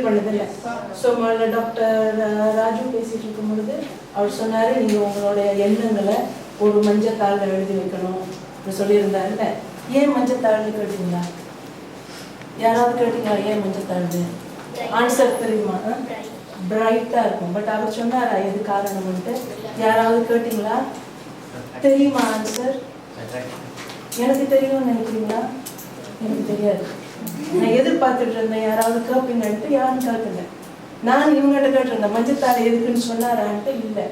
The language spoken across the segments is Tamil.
ஃபீல் பண்ணதில்லை. ஸோ முதல்ல டாக்டர் ராஜு பேசிகிட்டு இருக்கும் பொழுது அவர் சொன்னார், நீங்கள் உங்களுடைய எண்ணங்களை ஒரு மஞ்சத்தாளில் எழுதி வைக்கணும் சொல்லியிருந்தாருல்ல. ஏன் மஞ்சத்தாள்னு கேட்டீங்களா? யாராவது கேட்டீங்களா ஏன் மஞ்சத்தாள்னு? ஆன்சர் தெரியுமா? பிரைட்டாக இருக்கும். பட் அவர் சொன்னாரா எது காரணம்ன்ட்டு? யாராவது கேட்டீங்களா? தெரியுமா ஆன்சர்? எனக்கு தெரியும்னு நினைக்கிறீங்களா? எனக்கு தெரியாது. நான் எதிர்பார்த்துட்டு இருந்தேன் யாராவது கேட்பீங்கன்ட்டு. யாரும் கேட்கல. நான் இவங்ககிட்ட கேட்டிருந்தேன் மஞ்சத்தாள் எதுக்குன்னு சொன்னாரான்ட்டு. இல்லை.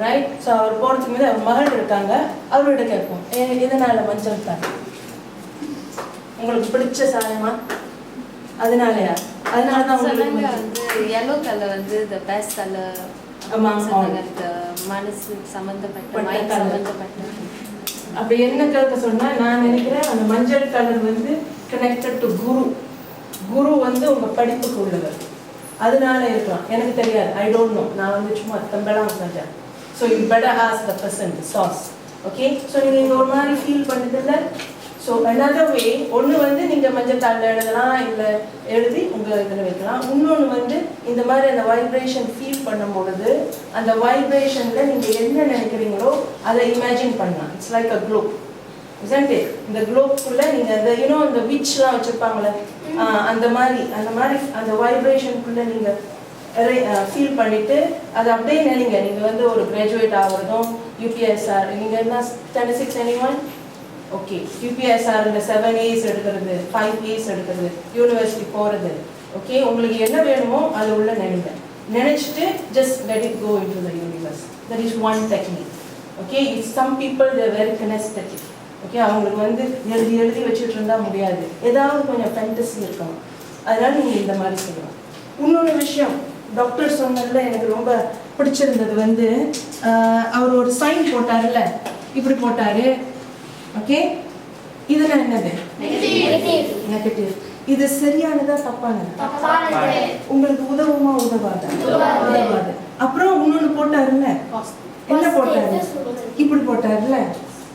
ரைட். ஸோ அவர் போகிறதுக்கு மீது அவர் மகள் இருக்காங்க, அவர்கிட்ட கேட்போம் எதனால மஞ்சள் தாள்? உங்களுக்கு பிடிச்ச சாயமா? அதனாலயா? அதனால தான் உங்களுக்கு வந்து yellow color வந்து the best color. மனசு சம்பந்தப்பட்ட அப்படி என்ன கேட்க சொன்னா நான் நினைக்கிறேன் அந்த மஞ்சள் கலர் வந்து கனெக்டட் டு குரு. குரு வந்து உங்க படிப்புக்கு உள்ளவர், அதனால இருக்கலாம். எனக்கு தெரியாது, ஐ டோன்ட் நோ. நான் வந்து சும்மா தம்பலாம் செஞ்சேன். So you better ask the person sauce. Okay. So நீங்கள் இங்கே ஒரு மாதிரி ஃபீல் பண்ணதில்லை. ஸோ அனதர் வே, ஒன்று வந்து நீங்கள் மஞ்சள் தாளில் எழுதலாம், இல்லை எழுதி உங்கள் இதில் வைக்கலாம். இன்னொன்று வந்து இந்த மாதிரி அந்த வைப்ரேஷன் ஃபீல் பண்ணும் பொழுது அந்த வைப்ரேஷனில் நீங்கள் என்ன நினைக்கிறீங்களோ அதை இமேஜின் பண்ணலாம். It's like a Globe, isn't it? இந்த குளோப்புக்குள்ளே நீங்கள் அந்த இந்த விச்லாம் வச்சுருப்பாங்களே, அந்த மாதிரி அந்த வைப்ரேஷனுக்குள்ளே நீங்கள் ஃபீல் பண்ணிவிட்டு அதை அப்படியே நினைங்க. நீங்கள் வந்து ஒரு கிராஜுவேட் ஆகிறதும் யூபிஎஸ்ஆர், நீங்கள் என்ன ஸ்டாண்டர்ட் 6 anyone? ஓகே. யூபிஎஸ்ஆரில் 7 A's எடுக்கிறது, 5 A's எடுக்கிறது, யூனிவர்சிட்டி போகிறது. ஓகே. உங்களுக்கு என்ன வேணுமோ அது உள்ள நினைங்க. நினச்சிட்டு just let it go into the universe. That is one technique. Okay. It's some people they very kinesthetic. Okay. அவங்களுக்கு வந்து எழுதி வச்சுட்டு இருந்தால் முடியாது, ஏதாவது கொஞ்சம் ஃபேண்டசி இருக்கணும். அதனால நீங்கள் இந்த மாதிரி செய்யலாம். இன்னொரு விஷயம் டாக்டர் சொன்னதில் எனக்கு ரொம்ப பிடிச்சிருந்தது வந்து அவர் ஒரு சைன் போட்டார்ல, இப்படி போட்டார். ஓகே. இதெல்லாம் என்னது? நெகட்டிவ். இது சரியானதா தப்பானது? உங்களுக்கு உதவுமா உதவாதா? உதவாது. அப்புறம் இன்னொன்று போட்டாருல்ல, என்ன போட்டாரு? இப்படி போட்டாருல்ல.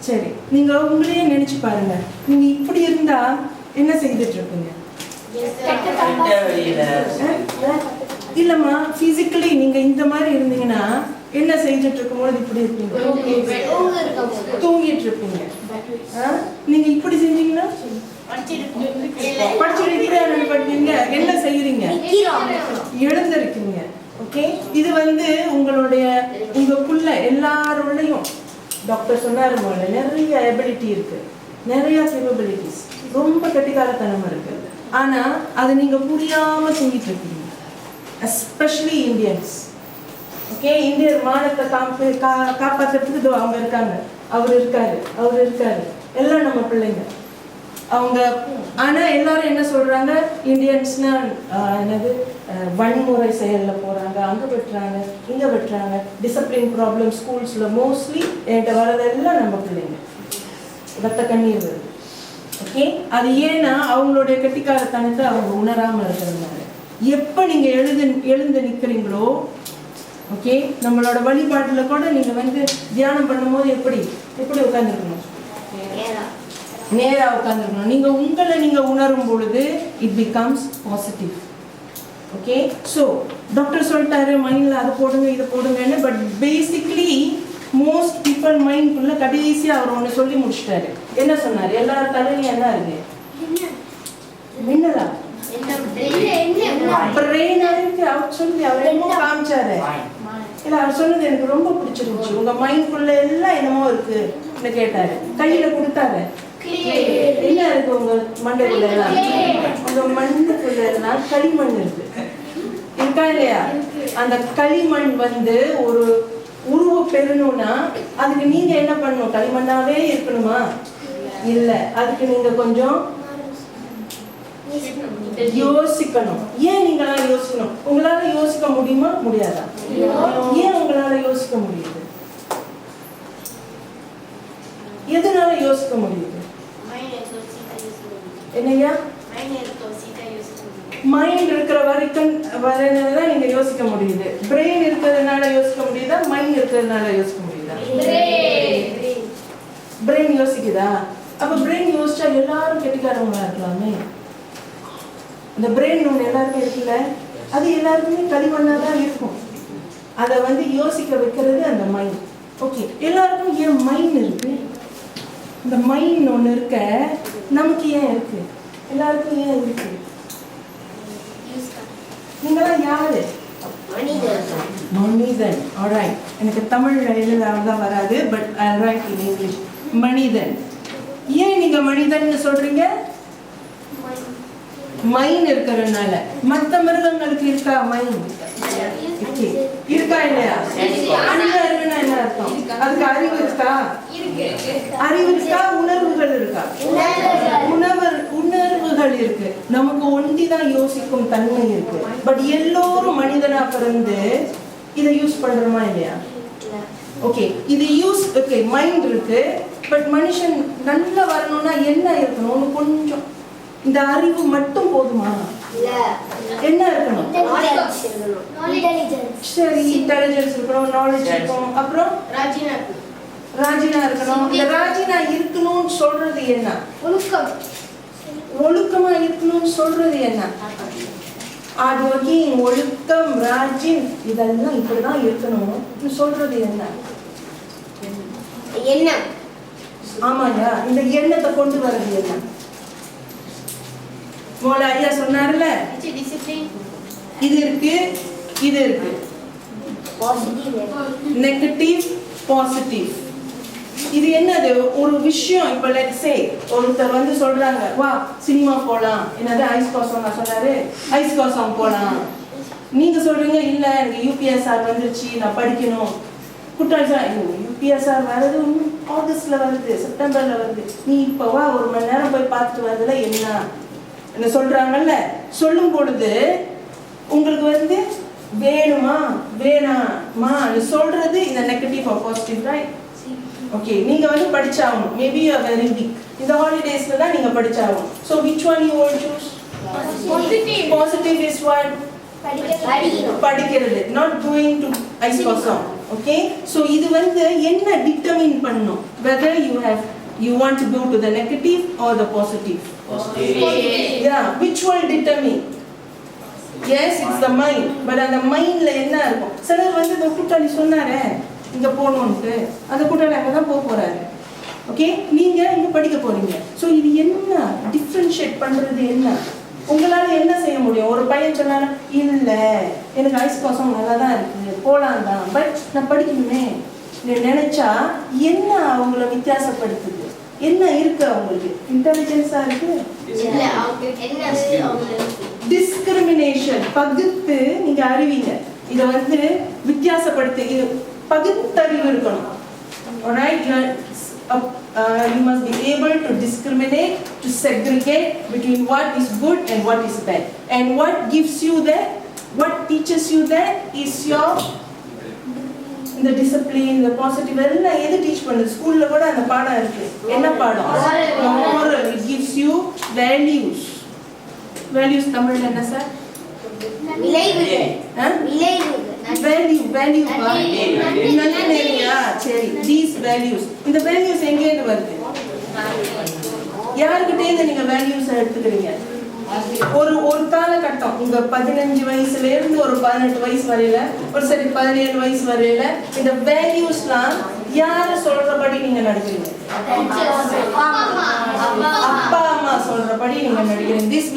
சரி, நீங்க உங்களையே நினைச்சு பாருங்க. நீங்க இப்படி இருந்தா என்ன செய்துட்டு இருப்பீங்க? இல்லம்மா, பிசிக்கலி நீங்க இந்த மாதிரி இருந்தீங்கன்னா என்ன செய்துட்டு இருக்கும்போது இப்படி இருப்பீங்க? தூங்கிட்டு இருப்பீங்க. நீங்க இப்படி செஞ்சீங்கன்னா படிச்சுட்டு இப்படி படிப்பீங்க. என்ன செய்யறீங்க? எழுந்திருக்கீங்க. ஓகே. இது வந்து உங்களுக்குள்ள எல்லாரோடையும் டாக்டர் சொன்னாரு போல நிறைய எபிலிட்டி இருக்கு, நிறைய கேப்பபிலிட்டிஸ், ரொம்ப கட்டிக்காரத்தனம் இருக்கு. ஆனா அது நீங்க புரியாம செஞ்சிட்டு இருக்கீங்க. Especially Indians. ஓகே. இந்தியர் மானத்தை காப்பாற்றுறதுக்கு அவங்க இருக்காங்க, அவர் இருக்காரு, எல்லாம் நம்ம பிள்ளைங்க அவங்க. ஆனா எல்லாரும் என்ன சொல்றாங்க? இந்தியன்ஸ்னா என்னது, வன்முறை செயலில் போறாங்க, அங்கே வெட்டுறாங்க, இங்கே வெட்டுறாங்க, டிசிப்ளின் ப்ராப்ளம் ஸ்கூல்ஸ்ல மோஸ்ட்லி என்கிட்ட வரதெல்லாம் நம்ம பிள்ளைங்க. ரத்த கண்ணீர் வருது. ஓகே. அது ஏன்னா அவங்களுடைய கட்டிக்காரத்தனத்தை அவங்க உணராம இருக்கிறதுனால. எப்போ நீங்க எழுந்து நிற்கிறீங்களோ, ஓகே, நம்மளோட வழிபாட்டில் கூட நீங்க வந்து தியானம் பண்ணும்போது எப்படி உட்காந்துருக்கணும்? நேரா உட்காந்துருக்கணும். நீங்க உணரும் பொழுது it becomes positive. Okay. So doctor சொல்லிட்டாரு மைண்ட்ல அதை போடுங்க இதை போடுங்கன்னு. பட் பேசிக்லி மோஸ்ட் பீப்புள் மைண்ட்குள்ள கடைசியாக அவர் ஒன்று சொல்லி முடிச்சிட்டாரு. என்ன சொன்னார்? எல்லாரும் தலையிலும் என்ன இருக்கு? மின்னலா? பிரெயின் இருக்கு. அவர் சொல்லி அவர் என்னமோ காமிச்சாரு. இல்லை, அவர் சொன்னது எனக்கு ரொம்ப பிடிச்சிருந்துச்சு. உங்க மைண்ட்குள்ள எல்லாம் என்னமோ இருக்குன்னு கேட்டாரு. கையில கொடுத்தாரு. என்ன இருக்கு உங்க மண்டைக்குள்ள எல்லாம்? உங்க மண்ணுக்குள்ள எல்லாம் களிமண் இருக்கு, இருக்கா இல்லையா? அந்த களிமண் வந்து ஒரு உருவ பெறணும்னா அதுக்கு நீங்க என்ன பண்ணணும்? களிமண்ணாவே இருக்கணுமா? இல்ல, அதுக்கு நீங்க கொஞ்சம் யோசிக்கணும். ஏன் நீங்களாம் யோசிக்கணும்? உங்களால யோசிக்க முடியுமா? முடியாதா? ஏன் உங்களால யோசிக்க முடியுது? எதனால யோசிக்க முடியுது? என்னையா? மைண்ட் இருக்கிற வரைக்கும் வரனால நீங்க யோசிக்க முடியுது. பிரெயின் இருக்கிறதுனால யோசிக்க முடியுதா? மைண்ட் இருக்கிறதுனால யோசிக்க முடியுதா? பிரெயின் யோசிக்குதா? அப்ப பிரெயின் யோசிச்சா எல்லாரும் கெட்டிக்காரங்களா இருக்கலாமே. இந்த பிரெயின் ஒன்று எல்லாருக்கும் இருக்குல்ல. அது எல்லாருக்குமே களிமண்ணாக தான் இருக்கும். அதை வந்து யோசிக்க வைக்கிறது அந்த மைண்ட். ஓகே, எல்லாருக்கும் ஏன் மைண்ட் இருக்கு? இந்த மைண்ட் ஒன்று இருக்க, நமக்கு ஏன் இருக்கு? எல்லாருக்கும் ஏன் இருக்கு? நீங்களாம் யாரு? மனிதன். ஆல்ரைட், எனக்கு தமிழ் எழுதாதான் வராது, but I right in English. மனிதன். ஏன் நீங்க மனிதன் சொல்றீங்க? மைண்ட் இருக்கிறதுனால. மற்ற மிருகங்களுக்கு இருக்கா மைண்ட்? இருக்கா இல்லையா? அறிவுனா என்ன அர்த்தம்? அதுக்கு அறிவு இருக்கா? அறிவு இருக்கா? உணர்வுகள் இருக்கா? உணர்வுகள் இருக்கு. நமக்கு ஒண்டிதான் யோசிக்கும் தன்மை இருக்கு. பட் எல்லோரும் மனிதனா பிறந்து இதை யூஸ் பண்றோமா இல்லையா? ஓகே, இது யூஸ். ஓகே, மைண்ட் இருக்கு. பட் மனுஷன் நல்லா வரணும்னா என்ன இருக்கணும்? கொஞ்சம் இந்த அறிவு மட்டும் போதுமா? என்ன இருக்கணும்? சரி, இன்டெலிஜென்ஸ் இருக்கணும், நாலேஜ் இருக்கணும், அப்புறம் ராஜினா இருக்கணும். இந்த ராஜினா இருக்கணும்னு சொல்றது என்ன? ஒழுக்கமா இருக்கணும்னு சொல்றது என்ன? ஹார்ட் ஒர்க்கிங், ஒழுக்கம், ராஜின், இதெல்லாம் இப்படிதான் இருக்கணும் சொல்றது என்ன? எண்ணம். ஆமாயா, இந்த எண்ணத்தை கொண்டு வர்றது என்ன? மோல ஐயா சொன்னார்ல, இது இருக்கு, இது இருக்கு. Negative, positive. இது என்னது? ஒரு விஷயம். இப்ப லெட்ஸ் சே ஒருத்தர் வந்து சொல்றாங்க, வா சினிமா போலாம். என்னது? ஐஸ் காசம் சொன்னாரு, ஐஸ் காசம் போலாம். நீங்க சொல்றீங்க, இல்ல எனக்கு யூபிஎஸ்ஆர் வந்துருச்சு, நான் படிக்கணும். குற்றாலம் யூபிஎஸ்ஆர் வருது, ஆகஸ்ட்ல வருது, செப்டம்பர்ல வருது, நீ இப்ப வா, ஒரு மணி நேரம் போய் பார்த்துட்டு வரதுல என்ன சொல்றாங்கல்ல. சொல்லும் பொழுது உங்களுக்கு வந்து வேணுமா வேணாமா சொல்றது இந்த negative or positive, right? Okay, நீங்க வந்து படிச்சாகணும். Maybe you are very weak. இந்த ஹாலிடேஸ்ல தான் நீங்க படிச்சாகணும். So which one you will choose? Positive is what? படிக்கிறது, நாட் கோயிங் டு ஐஸ் காசம். ஓகே, ஸோ இது வந்து என்ன டிட்டர்மின் பண்ணும்? Whether you want to go to the negative or the positive? Yeah, which will determine? Yes, it's the mind. But அந்த மைண்ட்ல என்ன இருக்கும்? சிலர் வந்து இந்த கூட்டாளி சொன்னாரே இங்க போகணும்ட்டு, அந்த கூட்டாளி அங்கே தான் போக போறாரு. ஓகே, நீங்க இங்க படிக்க போறீங்க. ஸோ இது என்ன டிஃபரன்ஷியேட் பண்றது? என்ன உங்களால என்ன செய்ய முடியும்? ஒரு பையன் சொன்னாலும் இல்ல எனக்கு ஐஸ் காசம் நல்லா தான் இருக்கு, போலாம் தான், பட் நான் படிக்கணுமே நினைச்சா என்ன அவங்கள வித்தியாசப்படுத்துது? என்ன இருக்கு அவங்களுக்கு? இன்டெலிஜென்ஸா இருக்கு? டிஸ்கிரிமினேஷன். பகுத்து நீங்க அறிவீங்க. இத வந்து வித்தியாசப்படுத்து, இது பகுத்தறிவு இருக்கணும். Alright, you must be able to discriminate, to segregate between what is good and what is bad. And what gives you that, what teaches you that is your இந்த டிசிப்ளின், இந்த பாசிட்டிவ் எல்லாம் எது டீச் பண்ணுது? ஸ்கூல்ல கூட அந்த பாடம் இருக்கு. என்ன பாடம்? moral. It gives you values. values தமிழ்ல என்ன சார்? value நல்ல. சரி, these values. இந்த values எங்க இருந்து வருது? யார்கிட்ட இருந்து நீங்க values எடுத்துக்கிறீங்க? ஒரு காலகட்டம் உங்க 15 வயசுல இருந்து ஒரு 18 வயசு வரையில, ஒரு சரி 17 வயசு வரையில இந்த வேல்யூஸ்லாம் யாரு சொல்றபடி நீங்க நடக்கிறீங்க? அப்பா அம்மா சொல்றபடி நீங்க நடக்கிறீங்க.